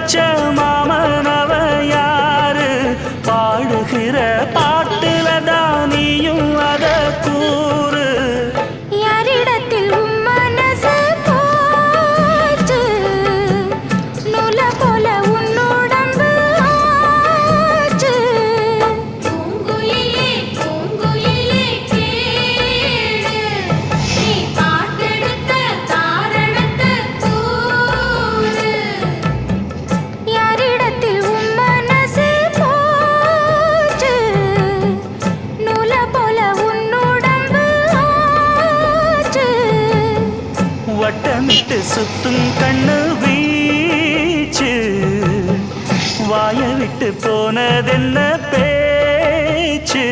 வச்ச மாமனவ யாரு பாடுகிற பாட்டுல தானியும் அத கூறு யாரிடத்தில் உன் மனசு போச்சு நூல போல உன் உடம்பு ஆச்சு பூங்குயிலே பூங்குயிலே கேளு நீ பாட்டெடுத்த காரணத்தை கூறு யாரிடத்தில் உன் மனசு போச்சு நூல போல உன் உடம்பு ஆச்சு வட்டமிட்டு சுத்தும் கண்ணு வீச்சு வாய விட்டு போனதென்ன பேச்சு